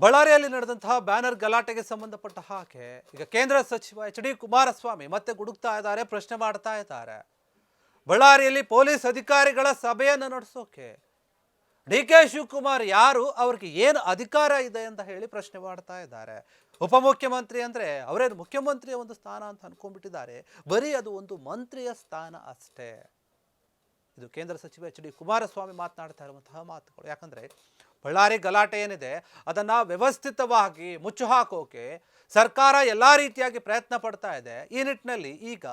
ಬಳ್ಳಾರಿಯಲ್ಲಿ ನಡೆದಂತಹ ಬ್ಯಾನರ್ ಗಲಾಟೆಗೆ ಸಂಬಂಧಪಟ್ಟ ಹಾಗೆ ಈಗ ಕೇಂದ್ರ ಸಚಿವ ಎಚ್ ಡಿ ಕುಮಾರಸ್ವಾಮಿ ಮತ್ತೆ ಗುಡುಕ್ತಾ ಇದ್ದಾರೆ, ಪ್ರಶ್ನೆ ಮಾಡ್ತಾ ಇದ್ದಾರೆ. ಬಳ್ಳಾರಿಯಲ್ಲಿ ಪೊಲೀಸ್ ಅಧಿಕಾರಿಗಳ ಸಭೆಯನ್ನು ನಡೆಸೋಕೆ ಡಿ ಕೆ ಶಿವಕುಮಾರ್ ಯಾರು, ಅವ್ರಿಗೆ ಏನು ಅಧಿಕಾರ ಇದೆ ಅಂತ ಹೇಳಿ ಪ್ರಶ್ನೆ ಮಾಡ್ತಾ ಇದ್ದಾರೆ. ಉಪಮುಖ್ಯಮಂತ್ರಿ ಅಂದ್ರೆ ಅವರೇನು ಮುಖ್ಯಮಂತ್ರಿಯ ಒಂದು ಸ್ಥಾನ ಅಂತ ಅನ್ಕೊಂಡ್ಬಿಟ್ಟಿದ್ದಾರೆ. ಬರೀ ಅದು ಒಂದು ಮಂತ್ರಿಯ ಸ್ಥಾನ ಅಷ್ಟೇ. ಇದು ಕೇಂದ್ರ ಸಚಿವ ಎಚ್ ಡಿ ಕುಮಾರಸ್ವಾಮಿ ಮಾತನಾಡ್ತಾ ಇರುವಂತಹ ಮಾತುಗಳು. ಯಾಕಂದ್ರೆ ಬಳ್ಳಾರಿ ಗಲಾಟೆ ಏನಿದೆ ಅದನ್ನ ವ್ಯವಸ್ಥಿತವಾಗಿ ಮುಚ್ಚು ಹಾಕೋಕೆ ಸರ್ಕಾರ ಎಲ್ಲಾ ರೀತಿಯಾಗಿ ಪ್ರಯತ್ನ ಪಡ್ತಾ ಇದೆ. ಈ ನಿಟ್ಟಿನಲ್ಲಿ ಈಗ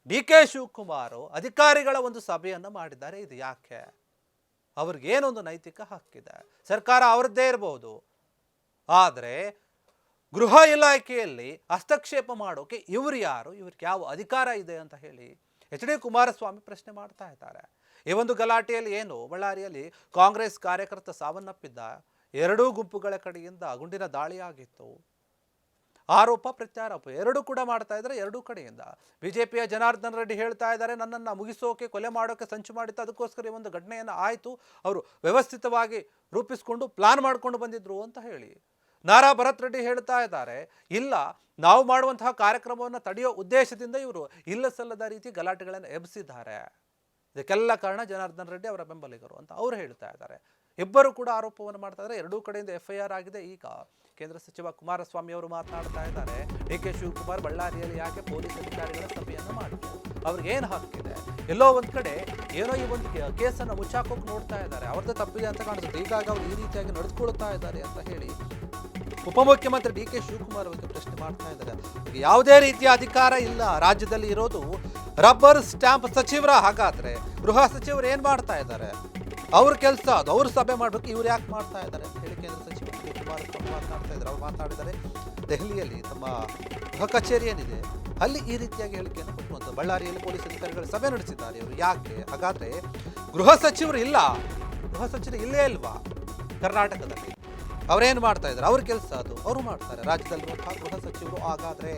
ಡಿ ಕೆ ಶಿವಕುಮಾರ್ ಅಧಿಕಾರಿಗಳ ಒಂದು ಸಭೆಯನ್ನು ಮಾಡಿದ್ದಾರೆ. ಇದು ಯಾಕೆ? ಅವ್ರಿಗೇನೊಂದು ನೈತಿಕ ಹಕ್ಕಿದೆ, ಸರ್ಕಾರ ಅವ್ರದ್ದೇ ಇರಬಹುದು, ಆದರೆ ಗೃಹ ಇಲಾಖೆಯಲ್ಲಿ ಹಸ್ತಕ್ಷೇಪ ಮಾಡೋಕೆ ಇವ್ರು ಯಾರು, ಇವ್ರಿಗೆ ಯಾವ ಅಧಿಕಾರ ಇದೆ ಅಂತ ಹೇಳಿ ಎಚ್ ಡಿ ಕುಮಾರಸ್ವಾಮಿ ಪ್ರಶ್ನೆ ಮಾಡ್ತಾ ಇದ್ದಾರೆ. ಈ ಒಂದು ಗಲಾಟೆಯಲ್ಲಿ ಏನು ಬಳ್ಳಾರಿಯಲ್ಲಿ ಕಾಂಗ್ರೆಸ್ ಕಾರ್ಯಕರ್ತ ಸಾವನ್ನಪ್ಪಿದ್ದ, ಎರಡೂ ಗುಂಪುಗಳ ಕಡೆಯಿಂದ ಗುಂಡಿನ ದಾಳಿಯಾಗಿತ್ತು. ಆರೋಪ ಪ್ರತ್ಯಾರೋಪ ಎರಡೂ ಕೂಡ ಮಾಡ್ತಾ ಇದ್ದಾರೆ. ಎರಡೂ ಕಡೆಯಿಂದ ಬಿಜೆಪಿಯ ಜನಾರ್ದನ್ ರೆಡ್ಡಿ ಹೇಳ್ತಾ ಇದ್ದಾರೆ, ನನ್ನನ್ನು ಮುಗಿಸೋಕೆ ಕೊಲೆ ಮಾಡೋಕೆ ಸಂಚು ಮಾಡಿತ್ತು, ಅದಕ್ಕೋಸ್ಕರ ಈ ಒಂದು ಘಟನೆಯನ್ನು ಆಯಿತು, ಅವರು ವ್ಯವಸ್ಥಿತವಾಗಿ ರೂಪಿಸಿಕೊಂಡು ಪ್ಲಾನ್ ಮಾಡಿಕೊಂಡು ಬಂದಿದ್ರು ಅಂತ ಹೇಳಿ. ನಾರಾ ಭರತ್ ರೆಡ್ಡಿ ಹೇಳ್ತಾ ಇದ್ದಾರೆ, ಇಲ್ಲ ನಾವು ಮಾಡುವಂತಹ ಕಾರ್ಯಕ್ರಮವನ್ನು ತಡೆಯೋ ಉದ್ದೇಶದಿಂದ ಇವರು ಇಲ್ಲ ಸಲ್ಲದ ರೀತಿ ಗಲಾಟೆಗಳನ್ನು ಎಬ್ಬಿಸಿದ್ದಾರೆ. ಇದಕ್ಕೆಲ್ಲ ಕಾರಣ ಜನಾರ್ದನ್ ರೆಡ್ಡಿ ಅವರ ಬೆಂಬಲಿಗರು ಅಂತ ಅವರು ಹೇಳ್ತಾ ಇದ್ದಾರೆ. ಇಬ್ಬರು ಕೂಡ ಆರೋಪವನ್ನು ಮಾಡ್ತಾ ಇದ್ದಾರೆ. ಎರಡೂ ಕಡೆಯಿಂದ FIR ಆಗಿದೆ. ಈಗ ಕೇಂದ್ರ ಸಚಿವ ಕುಮಾರಸ್ವಾಮಿ ಅವರು ಮಾತನಾಡ್ತಾ ಇದ್ದಾರೆ, ಡಿ ಕೆ ಶಿವಕುಮಾರ್ ಬಳ್ಳಾರಿಯಲ್ಲಿ ಯಾಕೆ ಪೊಲೀಸ್ ಅಧಿಕಾರಿಗಳ ಸಭೆಯನ್ನು ಮಾಡಿದ್ರು, ಅವ್ರಿಗೆ ಏನು ಹಕ್ಕಿದೆ? ಎಲ್ಲೋ ಒಂದ್ ಕಡೆ ಏನೋ ಈ ಒಂದು ಕೇಸನ್ನು ಮುಚ್ಚಾಕೋಕೆ ನೋಡ್ತಾ ಇದ್ದಾರೆ, ಅವ್ರದ್ದು ತಪ್ಪಿದೆ ಅಂತ ಕಾಣಿಸುತ್ತೆ. ಹೀಗಾಗಿ ಅವರು ಈ ರೀತಿಯಾಗಿ ನಡೆದುಕೊಳ್ತಾ ಇದ್ದಾರೆ ಅಂತ ಹೇಳಿ ಉಪಮುಖ್ಯಮಂತ್ರಿ ಡಿ ಕೆ ಶಿವಕುಮಾರ್ ಅವರಿಗೆ ಪ್ರಶ್ನೆ ಮಾಡ್ತಾ ಇದ್ದಾರೆ. ಯಾವುದೇ ರೀತಿಯ ಅಧಿಕಾರ ಇಲ್ಲ, ರಾಜ್ಯದಲ್ಲಿ ಇರೋದು ರಬ್ಬರ್ ಸ್ಟ್ಯಾಂಪ್ ಸಚಿವರ. ಹಾಗಾದ್ರೆ ಗೃಹ ಸಚಿವರು ಏನ್ ಮಾಡ್ತಾ ಇದ್ದಾರೆ? ಅವ್ರ ಕೆಲಸ ಅದು, ಅವ್ರ ಸಭೆ ಮಾಡ್ಬೇಕು, ಇವ್ರು ಯಾಕೆ ಮಾಡ್ತಾ ಇದ್ದಾರೆ ಅಂತ ಹೇಳಿ ಕೇಂದ್ರ ಸಚಿವ ಕುಮಾರಸ್ವಾಮಿ ಮಾತನಾಡ್ತಾ ಇದ್ದಾರೆ. ಅವ್ರು ಮಾತನಾಡಿದ್ದಾರೆ ದೆಹಲಿಯಲ್ಲಿ ತಮ್ಮ ಗೃಹ ಕಚೇರಿ ಏನಿದೆ ಅಲ್ಲಿ ಈ ರೀತಿಯಾಗಿ ಹೇಳಿಕೆಯನ್ನು ಕೊಟ್ಟುವಂತ. ಬಳ್ಳಾರಿಯಲ್ಲಿ ಪೊಲೀಸ್ ಅಧಿಕಾರಿಗಳ ಸಭೆ ನಡೆಸಿದ್ದಾರೆ ಇವರು. ಯಾಕೆ? ಹಾಗಾದ್ರೆ ಗೃಹ ಸಚಿವರು ಇಲ್ಲ, ಗೃಹ ಸಚಿವರು ಇಲ್ಲೇ ಇಲ್ವಾ ಕರ್ನಾಟಕದಲ್ಲಿ? ಅವ್ರೇನು ಮಾಡ್ತಾ ಇದ್ದಾರೆ? ಅವ್ರ ಕೆಲಸ ಅದು, ಅವರು ಮಾಡ್ತಾರೆ. ರಾಜ್ಯದಲ್ಲಿರುವಂತಹ ಗೃಹ ಸಚಿವರು ಹಾಗಾದ್ರೆ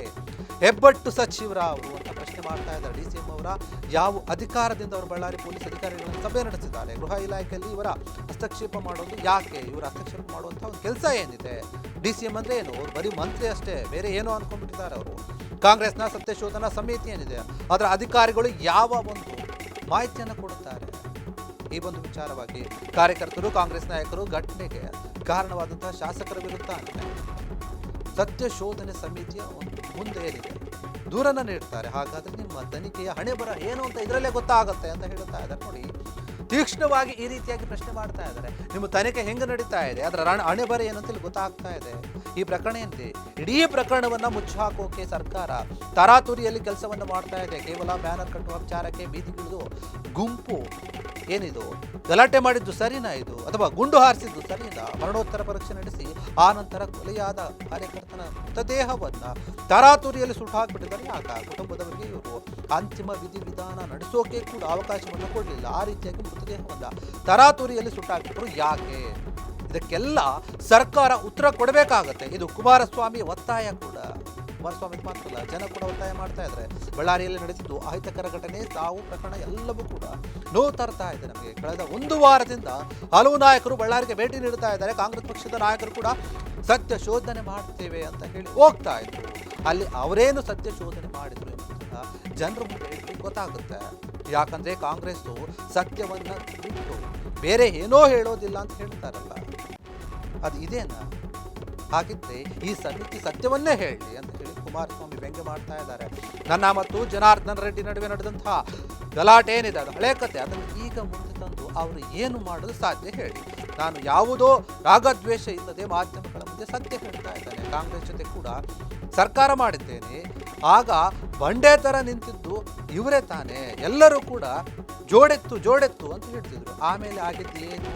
ಹೆಬ್ಬಟ್ಟು ಸಚಿವರ ಅವರು ಅಂತ ಪ್ರಶ್ನೆ ಮಾಡ್ತಾ ಇದ್ದಾರೆ. DCM ಅವರ ಯಾವ ಅಧಿಕಾರದಿಂದ ಅವರು ಬಳ್ಳಾರಿ ಪೊಲೀಸ್ ಅಧಿಕಾರಿಗಳ ಸಭೆ ನಡೆಸಿದ್ದಾರೆ? ಗೃಹ ಇಲಾಖೆಯಲ್ಲಿ ಇವರ ಹಸ್ತಕ್ಷೇಪ ಮಾಡೋದು ಯಾಕೆ? ಇವರ ಹಸ್ತಕ್ಷೇಪ ಮಾಡುವಂತಹ ಒಂದು ಕೆಲಸ ಏನಿದೆ? DCM ಅಂದ್ರೆ ಏನು? ಅವ್ರು ಬರೀ ಮಂತ್ರಿ ಅಷ್ಟೇ, ಬೇರೆ ಏನೋ ಅನ್ಕೊಂಡ್ಬಿಟ್ಟಿದ್ದಾರೆ ಅವರು. ಕಾಂಗ್ರೆಸ್ನ ಸತ್ಯಶೋಧನಾ ಸಮಿತಿ ಏನಿದೆ ಅದರ ಅಧಿಕಾರಿಗಳು ಯಾವ ಒಂದು ಮಾಹಿತಿಯನ್ನು ಕೊಡುತ್ತಾರೆ? ಈ ಒಂದು ವಿಚಾರವಾಗಿ ಕಾರ್ಯಕರ್ತರು, ಕಾಂಗ್ರೆಸ್ ನಾಯಕರು ಘಟನೆಗೆ ಕಾರಣವಾದಂತಹ ಶಾಸಕರ ವಿರುದ್ಧ ಸತ್ಯ ಶೋಧನೆ ಸಮಿತಿಯ ಮುಂದೆ ಏನಿದೆ ದೂರನ್ನ ನೀಡ್ತಾರೆ. ಹಾಗಾದ್ರೆ ನಿಮ್ಮ ತನಿಖೆಯ ಹಣೆ ಬರ ಏನು ಅಂತ ಇದರಲ್ಲೇ ಗೊತ್ತಾಗುತ್ತೆ ಅಂತ ಹೇಳ್ತಾ ಇದ್ದಾರೆ. ನೋಡಿ, ತೀಕ್ಷ್ಣವಾಗಿ ಈ ರೀತಿಯಾಗಿ ಪ್ರಶ್ನೆ ಮಾಡ್ತಾ ಇದ್ದಾರೆ. ನಿಮ್ಮ ತನಿಖೆ ಹೆಂಗೆ ನಡೀತಾ ಇದೆ, ಅದರ ಹಣೆ ಬರ ಏನು ಅಂತ ಗೊತ್ತಾಗ್ತಾ ಇದೆ. ಈ ಪ್ರಕರಣ ಏನಿದೆ, ಇಡೀ ಪ್ರಕರಣವನ್ನ ಮುಚ್ಚಾಕೋಕೆ ಸರ್ಕಾರ ತರಾತುರಿಯಲ್ಲಿ ಕೆಲಸವನ್ನು ಮಾಡ್ತಾ ಇದೆ. ಕೇವಲ ಬ್ಯಾನರ್ ಕಟ್ಟುವ ವಿಚಾರಕ್ಕೆ ಬೀದಿಗಿಳಿದು ಗುಂಪು ಏನಿದು ಗಲಾಟೆ ಮಾಡಿದ್ದು ಸರಿನಾ ಇದು, ಅಥವಾ ಗುಂಡು ಹಾರಿಸಿದ್ದು ಸರಿನಾ? ಮರಣೋತ್ತರ ಪರೀಕ್ಷೆ ನಡೆಸಿ ಆ ನಂತರ ಕೊಲೆಯಾದ ಕಾರ್ಯಕರ್ತನ ಮೃತದೇಹವನ್ನ ತರಾತುರಿಯಲ್ಲಿ ಸುಟ್ಟು ಹಾಕಿಬಿಟ್ಟಿದ್ದಾರೆ. ಯಾಕ? ಕುಟುಂಬದವರಿಗೆ ಇವರು ಅಂತಿಮ ವಿಧಿವಿಧಾನ ನಡೆಸೋಕೆ ಕೂಡ ಅವಕಾಶವನ್ನು ಕೊಡಲಿಲ್ಲ. ಆ ರೀತಿಯಾಗಿ ಮೃತದೇಹವನ್ನ ತರಾತುರಿಯಲ್ಲಿ ಸುಟ್ಟಾಕಿಬಿಟ್ರು. ಯಾಕೆ? ಇದಕ್ಕೆಲ್ಲ ಸರ್ಕಾರ ಉತ್ತರ ಕೊಡಬೇಕಾಗತ್ತೆ. ಇದು ಕುಮಾರಸ್ವಾಮಿ ಒತ್ತಾಯ ಕೂಡ. ಕುಮಾರಸ್ವಾಮಿ ಮಾತ್ರ ಅಲ್ಲ, ಜನ ಕೂಡ ಒತ್ತಾಯ ಮಾಡ್ತಾ ಇದ್ದಾರೆ. ಬಳ್ಳಾರಿಯಲ್ಲಿ ನಡೆದಿದ್ದು ಅಹಿತಕರ ಘಟನೆ, ಸಾವು ಪ್ರಕರಣ ಎಲ್ಲವೂ ಕೂಡ ನೋವು ತರ್ತಾ ಇದೆ ನಮಗೆ. ಕಳೆದ ಒಂದು ವಾರದಿಂದ ಹಲವು ನಾಯಕರು ಬಳ್ಳಾರಿಗೆ ಭೇಟಿ ನೀಡ್ತಾ ಇದ್ದಾರೆ. ಕಾಂಗ್ರೆಸ್ ಪಕ್ಷದ ನಾಯಕರು ಕೂಡ ಸತ್ಯ ಶೋಧನೆ ಮಾಡ್ತೇವೆ ಅಂತ ಹೇಳಿ ಹೋಗ್ತಾ ಇದ್ರು. ಅಲ್ಲಿ ಅವರೇನು ಸತ್ಯ ಶೋಧನೆ ಮಾಡಿದ್ರು ಎಂಬುದನ್ನ ಜನರ ಮುಂದೆ ಗೊತ್ತಾಗುತ್ತೆ. ಯಾಕಂದ್ರೆ ಕಾಂಗ್ರೆಸ್ ಸತ್ಯವನ್ನ ಬಿಟ್ಟು ಬೇರೆ ಏನೋ ಹೇಳೋದಿಲ್ಲ ಅಂತ ಹೇಳ್ತಾರಲ್ಲ, ಅದು ಇದೇನಾ? ಹಾಗಿದ್ರೆ ಈ ಸಮಿತಿ ಸತ್ಯವನ್ನೇ ಹೇಳಿ ಅಂತ ಹೇಳಿ ಕುಮಾರಸ್ವಾಮಿ ವ್ಯಂಗ್ಯ ಮಾಡ್ತಾ ಇದ್ದಾರೆ. ನನ್ನ ಮತ್ತು ಜನಾರ್ದನ್ ರೆಡ್ಡಿ ನಡುವೆ ನಡೆದಂತಹ ಗಲಾಟೆ ಏನಿದೆ ಅದು ಹಳೆ ಕತೆ, ಅದನ್ನು ಈಗ ಮುಂದೆ ತಂದು ಅವರು ಏನು ಮಾಡಲು ಸಾಧ್ಯ ಹೇಳಿ. ನಾನು ಯಾವುದೋ ರಾಗದ್ವೇಷ ಇಲ್ಲದೆ ಮಾಧ್ಯಮಗಳ ಮುಂದೆ ಸತ್ಯ ಹೇಳ್ತಾ ಇದ್ದೇನೆ. ಕಾಂಗ್ರೆಸ್ ಜೊತೆ ಕೂಡ ಸರ್ಕಾರ ಮಾಡಿದ್ದೇನೆ, ಆಗ ಬಂಡೆ ತರ ನಿಂತಿದ್ದು ಇವರೇ ತಾನೇ, ಎಲ್ಲರೂ ಕೂಡ ಜೋಡೆತ್ತು ಅಂತ ಹೇಳ್ತಿದ್ರು. ಆಮೇಲೆ ಆಗಿದ್ದೇನು?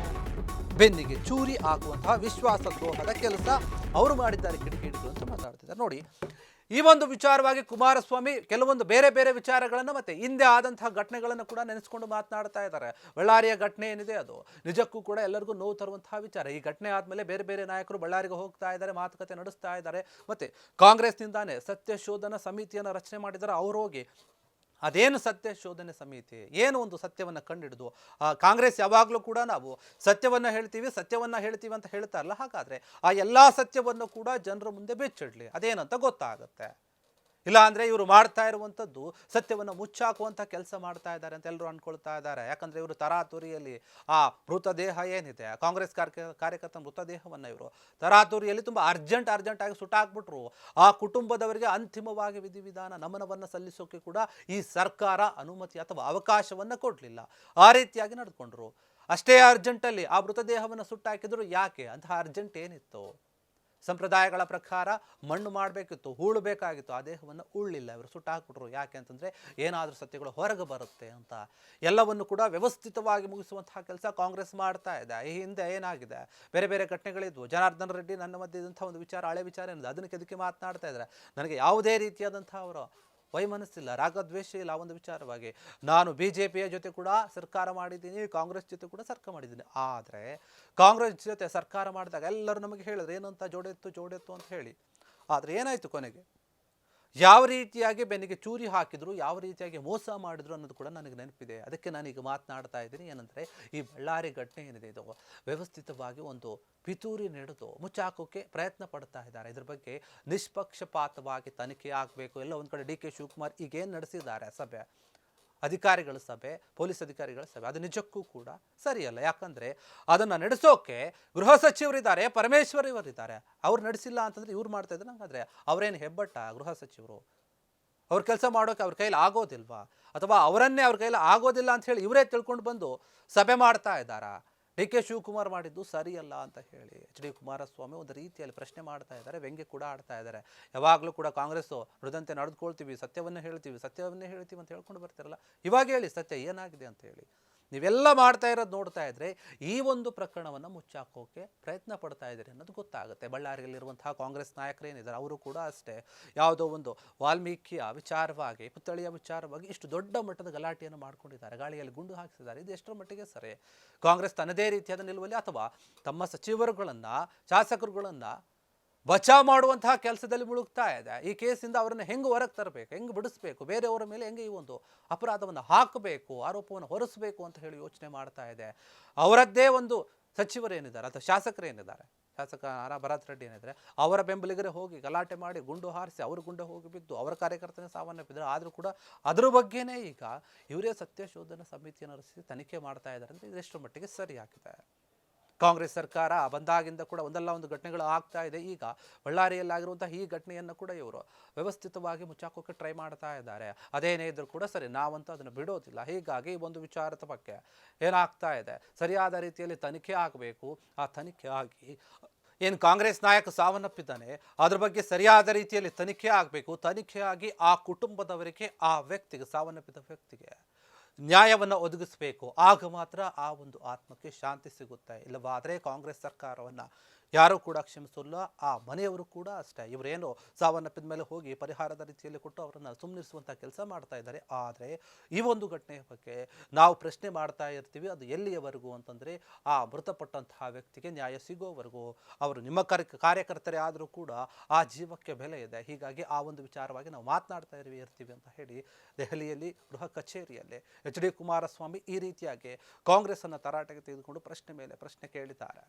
ಬೆನ್ನಿಗೆ ಚೂರಿ ಹಾಕುವಂತಹ ವಿಶ್ವಾಸದ್ರೋಹದ ಕೆಲಸ ಅವರು ಮಾಡಿದ್ದಾರೆ, ಕಿಡಿಗೇಡಿಗಳು ಅಂತ ಮಾತಾಡ್ತಿದ್ದಾರೆ. ನೋಡಿ, ಈ ಒಂದು ವಿಚಾರವಾಗಿ ಕುಮಾರಸ್ವಾಮಿ ಕೆಲವೊಂದು ಬೇರೆ ಬೇರೆ ವಿಚಾರಗಳನ್ನು ಮತ್ತೆ ಹಿಂದೆ ಆದಂತಹ ಘಟನೆಗಳನ್ನು ಕೂಡ ನೆನೆಸ್ಕೊಂಡು ಮಾತನಾಡ್ತಾ ಇದ್ದಾರೆ. ಬಳ್ಳಾರಿಯ ಘಟನೆ ಏನಿದೆ ಅದು ನಿಜಕ್ಕೂ ಕೂಡ ಎಲ್ಲರಿಗೂ ನೋವು ತರುವಂತಹ ವಿಚಾರ. ಈ ಘಟನೆ ಆದಮೇಲೆ ಬೇರೆ ಬೇರೆ ನಾಯಕರು ಬಳ್ಳಾರಿಗೆ ಹೋಗ್ತಾ ಇದ್ದಾರೆ, ಮಾತುಕತೆ ನಡೆಸ್ತಾ ಇದ್ದಾರೆ. ಮತ್ತೆ ಕಾಂಗ್ರೆಸ್ನಿಂದಾನೇ ಸತ್ಯ ಶೋಧನಾ ಸಮಿತಿಯನ್ನು ರಚನೆ ಮಾಡಿದ್ದಾರೆ. ಅವರು ಹೋಗಿ ಅದೇನು ಸತ್ಯ ಶೋಧನೆ ಸಮಿತಿ, ಏನು ಒಂದು ಸತ್ಯವನ್ನು ಕಂಡಿಡಿದು ಕಾಂಗ್ರೆಸ್ ಯಾವಾಗಲೂ ಕೂಡ ನಾವು ಸತ್ಯವನ್ನು ಹೇಳ್ತೀವಿ ಅಂತ ಹೇಳ್ತಾರಲ್ಲ, ಹಾಗಾದರೆ ಆ ಎಲ್ಲ ಸತ್ಯವನ್ನು ಕೂಡ ಜನರ ಮುಂದೆ ಬಿಚ್ಚಿಡಲಿ, ಅದೇನಂತ ಗೊತ್ತಾಗುತ್ತೆ. ಇಲ್ಲ ಅಂದರೆ ಇವರು ಮಾಡ್ತಾ ಇರುವಂಥದ್ದು ಸತ್ಯವನ್ನು ಮುಚ್ಚಾಕುವಂಥ ಕೆಲಸ ಮಾಡ್ತಾ ಇದ್ದಾರೆ ಅಂತ ಎಲ್ಲರೂ ಅಂದ್ಕೊಳ್ತಾ ಇದ್ದಾರೆ. ಯಾಕಂದರೆ ಇವರು ತರಾತುರಿಯಲ್ಲಿ ಆ ಮೃತದೇಹ ಏನಿದೆ, ಕಾಂಗ್ರೆಸ್ ಕಾರ್ಯಕರ್ತ ಮೃತದೇಹವನ್ನು ಇವರು ತರಾತುರಿಯಲ್ಲಿ ತುಂಬ ಅರ್ಜೆಂಟಾಗಿ ಸುಟ್ಟಾಕ್ಬಿಟ್ರು. ಆ ಕುಟುಂಬದವರಿಗೆ ಅಂತಿಮವಾಗಿ ವಿಧಿವಿಧಾನ ನಮನವನ್ನು ಸಲ್ಲಿಸೋಕೆ ಕೂಡ ಈ ಸರ್ಕಾರ ಅನುಮತಿ ಅಥವಾ ಅವಕಾಶವನ್ನು ಕೊಡಲಿಲ್ಲ. ಆ ರೀತಿಯಾಗಿ ನಡೆದುಕೊಂಡ್ರು. ಅಷ್ಟೇ ಅರ್ಜೆಂಟಲ್ಲಿ ಆ ಮೃತದೇಹವನ್ನು ಸುಟ್ಟಾಕಿದ್ರು. ಯಾಕೆ? ಅಂತಹ ಅರ್ಜೆಂಟ್ ಏನಿತ್ತು? ಸಂಪ್ರದಾಯಗಳ ಪ್ರಕಾರ ಮಣ್ಣು ಮಾಡಬೇಕಿತ್ತು, ಹೂಳಬೇಕಾಗಿತ್ತು. ಆ ದೇಹವನ್ನು ಉಳ್ಳಿಲ್ಲ, ಇವರು ಸುಟ್ಟಾಕ್ಬಿಟ್ರು. ಯಾಕೆ ಅಂತಂದರೆ ಏನಾದರೂ ಸತ್ಯಗಳು ಹೊರಗೆ ಬರುತ್ತೆ ಅಂತ. ಎಲ್ಲವನ್ನು ಕೂಡ ವ್ಯವಸ್ಥಿತವಾಗಿ ಮುಗಿಸುವಂತಹ ಕೆಲಸ ಕಾಂಗ್ರೆಸ್ ಮಾಡ್ತಾ ಇದೆ. ಈ ಹಿಂದೆ ಏನಾಗಿದೆ, ಬೇರೆ ಬೇರೆ ಘಟನೆಗಳಿದ್ವು. ಜನಾರ್ದನ್ ರೆಡ್ಡಿ ನನ್ನ ಮಧ್ಯೆ ಇದ್ದಂಥ ಒಂದು ವಿಚಾರ, ಹಳೆ ವಿಚಾರ ಏನಿದೆ, ಅದಕ್ಕೆ ಮಾತನಾಡ್ತಾ ಇದ್ದಾರೆ. ನನಗೆ ಯಾವುದೇ ರೀತಿಯಾದಂಥ ಅವರು ವೈಮನಸ್ಸಿಲ್ಲ, ರಾಗದ್ವೇಷ ಇಲ್ಲ. ಆ ಒಂದು ವಿಚಾರವಾಗಿ ನಾನು BJPಯ ಜೊತೆ ಕೂಡ ಸರ್ಕಾರ ಮಾಡಿದ್ದೀನಿ, ಕಾಂಗ್ರೆಸ್ ಜೊತೆ ಕೂಡ ಸರ್ಕಾರ ಮಾಡಿದ್ದೀನಿ. ಆದರೆ ಕಾಂಗ್ರೆಸ್ ಜೊತೆ ಸರ್ಕಾರ ಮಾಡಿದಾಗ ಎಲ್ಲರೂ ನಮಗೆ ಹೇಳಿದ್ರು ಏನಂತ, ಜೋಡೆತ್ತು ಅಂತ ಹೇಳಿ. ಆದರೆ ಏನಾಯಿತು ಕೊನೆಗೆ? ಯಾವ ರೀತಿಯಾಗಿ ಬೆನ್ನಿಗೆ ಚೂರಿ ಹಾಕಿದ್ರು, ಯಾವ ರೀತಿಯಾಗಿ ಮೋಸ ಮಾಡಿದ್ರು ಅನ್ನೋದು ಕೂಡ ನನಗೆ ನೆನಪಿದೆ. ಅದಕ್ಕೆ ನಾನೀಗ ಮಾತನಾಡ್ತಾ ಇದ್ದೀನಿ. ಏನಂದರೆ ಈ ಬಳ್ಳಾರಿ ಘಟನೆ ಏನಿದೆ, ಇದು ವ್ಯವಸ್ಥಿತವಾಗಿ ಒಂದು ಪಿತೂರಿ ನಡೆದು ಮುಚ್ಚಾಕೋಕ್ಕೆ ಪ್ರಯತ್ನ ಪಡ್ತಾ ಇದ್ದಾರೆ. ಇದ್ರ ಬಗ್ಗೆ ನಿಷ್ಪಕ್ಷಪಾತವಾಗಿ ತನಿಖೆ ಆಗಬೇಕು. ಎಲ್ಲ ಒಂದು ಕಡೆ DK ಶಿವಕುಮಾರ್ ಈಗೇನು ನಡೆಸಿದ್ದಾರೆ ಸಭೆ, ಅಧಿಕಾರಿಗಳ ಸಭೆ, ಪೊಲೀಸ್ ಅಧಿಕಾರಿಗಳ ಸಭೆ, ಅದು ನಿಜಕ್ಕೂ ಕೂಡ ಸರಿಯಲ್ಲ. ಯಾಕಂದರೆ ಅದನ್ನು ನಡೆಸೋಕೆ ಗೃಹ ಸಚಿವರಿದ್ದಾರೆ, ಪರಮೇಶ್ವರ್ ಇವರಿದ್ದಾರೆ. ಅವ್ರು ನಡೆಸಿಲ್ಲ ಅಂತಂದರೆ ಇವ್ರು ಮಾಡ್ತಾ ಇದ್ದಾರೆ. ಹಂಗಾದ್ರೆ ಅವರೇನು ಹೆಬ್ಬಟ್ಟ ಗೃಹ ಸಚಿವರು? ಅವ್ರ ಕೆಲಸ ಮಾಡೋಕೆ ಅವ್ರ ಕೈಲಿ ಆಗೋದಿಲ್ವಾ? ಅಥವಾ ಅವರನ್ನೇ ಅವ್ರ ಕೈಲಿ ಆಗೋದಿಲ್ಲ ಅಂತ ಹೇಳಿ ಇವರೇ ತಿಳ್ಕೊಂಡು ಬಂದು ಸಭೆ ಮಾಡ್ತಾ ಇದ್ದಾರಾ? DK ಶಿವಕುಮಾರ್ ಮಾಡಿದ್ದು ಸರಿಯಲ್ಲ ಅಂತ ಹೇಳಿ HD ಕುಮಾರಸ್ವಾಮಿ ಒಂದು ರೀತಿಯಲ್ಲಿ ಪ್ರಶ್ನೆ ಮಾಡ್ತಾ ಇದ್ದಾರೆ, ವ್ಯಂಗ್ಯ ಕೂಡ ಆಡ್ತಾ ಇದ್ದಾರೆ. ಯಾವಾಗಲೂ ಕೂಡ ಕಾಂಗ್ರೆಸ್ಸು ನುಡಿದಂತೆ ನಡೆದುಕೊಳ್ತೀವಿ, ಸತ್ಯವನ್ನೇ ಹೇಳ್ತೀವಿ ಅಂತ ಹೇಳ್ಕೊಂಡು ಬರ್ತಿರಲ್ಲ. ಇವಾಗ ಹೇಳಿ ಸತ್ಯ ಏನಾಗಿದೆ ಅಂತ ಹೇಳಿ. ನೀವೆಲ್ಲ ಮಾಡ್ತಾ ಇರೋದು ನೋಡ್ತಾ ಇದ್ರೆ ಈ ಒಂದು ಪ್ರಕರಣವನ್ನು ಮುಚ್ಚಾಕೋಕೆ ಪ್ರಯತ್ನ ಪಡ್ತಾ ಇದ್ದಾರೆ ಅನ್ನೋದು ಗೊತ್ತಾಗುತ್ತೆ. ಬಳ್ಳಾರಿಯಲ್ಲಿರುವಂತಹ ಕಾಂಗ್ರೆಸ್ ನಾಯಕರೇನಿದ್ದಾರೆ ಅವರು ಕೂಡ ಅಷ್ಟೇ, ಯಾವುದೋ ಒಂದು ವಾಲ್ಮೀಕಿಯ ವಿಚಾರವಾಗಿ, ಪುತ್ಥಳಿಯ ವಿಚಾರವಾಗಿ ಇಷ್ಟು ದೊಡ್ಡ ಮಟ್ಟದ ಗಲಾಟೆಯನ್ನು ಮಾಡ್ಕೊಂಡಿದ್ದಾರೆ, ಗಾಳಿಯಲ್ಲಿ ಗುಂಡು ಹಾಕಿಸಿದ್ದಾರೆ. ಇದು ಎಷ್ಟರ ಮಟ್ಟಿಗೆ ಸರಿ? ಕಾಂಗ್ರೆಸ್ ತನ್ನದೇ ರೀತಿಯಾದ ನಿಲುವಲ್ಲಿ ಅಥವಾ ತಮ್ಮ ಸಚಿವರುಗಳನ್ನು, ಶಾಸಕರುಗಳನ್ನು ಬಚಾವ್ ಮಾಡುವಂತಹ ಕೆಲಸದಲ್ಲಿ ಮುಳುಗ್ತಾ ಇದೆ. ಈ ಕೇಸಿಂದ ಅವರನ್ನು ಹೆಂಗೆ ಹೊರಗೆ ತರಬೇಕು, ಹೆಂಗೆ ಬಿಡಿಸ್ಬೇಕು, ಬೇರೆಯವರ ಮೇಲೆ ಹೆಂಗೆ ಈ ಒಂದು ಅಪರಾಧವನ್ನು ಹಾಕಬೇಕು, ಆರೋಪವನ್ನು ಹೊರಿಸಬೇಕು ಅಂತ ಹೇಳಿ ಯೋಚನೆ ಮಾಡ್ತಾ ಇದೆ. ಅವರದ್ದೇ ಒಂದು ಸಚಿವರೇನಿದ್ದಾರೆ ಅಥವಾ ಶಾಸಕರೇನಿದ್ದಾರೆ, ಶಾಸಕ ಭರತ್ ರೆಡ್ಡಿ ಏನಿದ್ದಾರೆ, ಅವರ ಬೆಂಬಲಿಗರೇ ಹೋಗಿ ಗಲಾಟೆ ಮಾಡಿ ಗುಂಡು ಹಾರಿಸಿ ಅವರು ಗುಂಡು ಹೋಗಿ ಬಿದ್ದು ಅವರ ಕಾರ್ಯಕರ್ತನೇ ಸಾವನ್ನಪ್ಪಿದ್ದಾರೆ. ಆದರೂ ಕೂಡ ಅದ್ರ ಬಗ್ಗೆನೇ ಈಗ ಇವರೇ ಸತ್ಯಶೋಧನಾ ಸಮಿತಿಯನ್ನು ರಚಿಸಿ ತನಿಖೆ ಮಾಡ್ತಾ ಇದ್ದಾರೆ ಅಂದರೆ ಇದೆಷ್ಟರ ಮಟ್ಟಿಗೆ ಸರಿ ಆಗಿದೆ? ಕಾಂಗ್ರೆಸ್ ಸರ್ಕಾರ ಬಂದಾಗಿಂದ ಕೂಡ ಒಂದಲ್ಲ ಒಂದು ಘಟನೆಗಳು ಆಗ್ತಾ ಇದೆ. ಈಗ ಬಳ್ಳಾರಿಯಲ್ಲಾಗಿರುವಂತಹ ಈ ಘಟನೆಯನ್ನು ಕೂಡ ಇವರು ವ್ಯವಸ್ಥಿತವಾಗಿ ಮುಚ್ಚಾಕೋಕೆ ಟ್ರೈ ಮಾಡ್ತಾ ಇದ್ದಾರೆ. ಅದೇನೇ ಇದ್ರೂ ಕೂಡ ಸರಿ, ನಾವಂತೂ ಅದನ್ನು ಬಿಡೋದಿಲ್ಲ. ಹೀಗಾಗಿ ಈ ಒಂದು ವಿಚಾರದ ಬಗ್ಗೆ ಏನಾಗ್ತಾ ಇದೆ, ಸರಿಯಾದ ರೀತಿಯಲ್ಲಿ ತನಿಖೆ ಆಗಬೇಕು. ಆ ತನಿಖೆ ಆಗಿ ಏನು ಕಾಂಗ್ರೆಸ್ ನಾಯಕ ಸಾವನ್ನಪ್ಪಿದ್ದಾನೆ ಅದ್ರ ಬಗ್ಗೆ ಸರಿಯಾದ ರೀತಿಯಲ್ಲಿ ತನಿಖೆ ಆಗಬೇಕು. ತನಿಖೆ ಆಗಿ ಆ ಕುಟುಂಬದವರಿಗೆ, ಆ ವ್ಯಕ್ತಿಗೆ, ಸಾವನ್ನಪ್ಪಿದ ವ್ಯಕ್ತಿಗೆ ನ್ಯಾಯವನ್ನು ಒದಗಿಸಬೇಕು. ಆಗ ಮಾತ್ರ ಆ ಒಂದು ಆತ್ಮಕ್ಕೆ ಶಾಂತಿ ಸಿಗುತ್ತೆ. ಇಲ್ಲವಾದರೆ ಕಾಂಗ್ರೆಸ್ ಸರ್ಕಾರವನ್ನು ಯಾರೂ ಕೂಡ ಕ್ಷಮಿಸಲ್ಲ, ಆ ಮನೆಯವರು ಕೂಡ ಅಷ್ಟೇ. ಇವರೇನು ಸಾವನ್ನಪ್ಪಿದ ಮೇಲೆ ಹೋಗಿ ಪರಿಹಾರದ ರೀತಿಯಲ್ಲಿ ಕೊಟ್ಟು ಅವರನ್ನು ಸುಮ್ಮನಿಸುವಂಥ ಕೆಲಸ ಮಾಡ್ತಾ ಇದ್ದಾರೆ. ಆದರೆ ಈ ಒಂದು ಘಟನೆಯ ಬಗ್ಗೆ ನಾವು ಪ್ರಶ್ನೆ ಮಾಡ್ತಾ ಇರ್ತೀವಿ, ಅದು ಎಲ್ಲಿಯವರೆಗೂ ಅಂತಂದರೆ ಆ ಮೃತಪಟ್ಟಂತಹ ವ್ಯಕ್ತಿಗೆ ನ್ಯಾಯ ಸಿಗೋವರೆಗೂ. ಅವರು ನಿಮ್ಮ ಕಾರ್ಯಕರ್ತರೇ ಆದರೂ ಕೂಡ ಆ ಜೀವಕ್ಕೆ ಬೆಲೆ ಇದೆ. ಹೀಗಾಗಿ ಆ ಒಂದು ವಿಚಾರವಾಗಿ ನಾವು ಮಾತನಾಡ್ತಾ ಇರ್ತೀವಿ ಅಂತ ಹೇಳಿ ದೆಹಲಿಯಲ್ಲಿ ಗೃಹ ಕಚೇರಿಯಲ್ಲಿ HD ಕುಮಾರಸ್ವಾಮಿ ಈ ರೀತಿಯಾಗಿ ಕಾಂಗ್ರೆಸ್ಸನ್ನು ತರಾಟೆಗೆ ತೆಗೆದುಕೊಂಡು ಪ್ರಶ್ನೆ ಮೇಲೆ ಪ್ರಶ್ನೆ ಕೇಳಿದ್ದಾರೆ.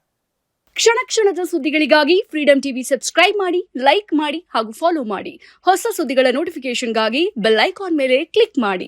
ಕ್ಷಣ ಕ್ಷಣದ ಸುದ್ದಿಗಳಿಗಾಗಿ ಫ್ರೀಡಂ ಟಿವಿ ಸಬ್ಸ್ಕ್ರೈಬ್ ಮಾಡಿ, ಲೈಕ್ ಮಾಡಿ ಹಾಗೂ ಫಾಲೋ ಮಾಡಿ. ಹೊಸ ಸುದ್ದಿಗಳ ನೋಟಿಫಿಕೇಶನ್ಗಾಗಿ ಬೆಲ್ ಐಕಾನ್ ಮೇಲೆ ಕ್ಲಿಕ್ ಮಾಡಿ.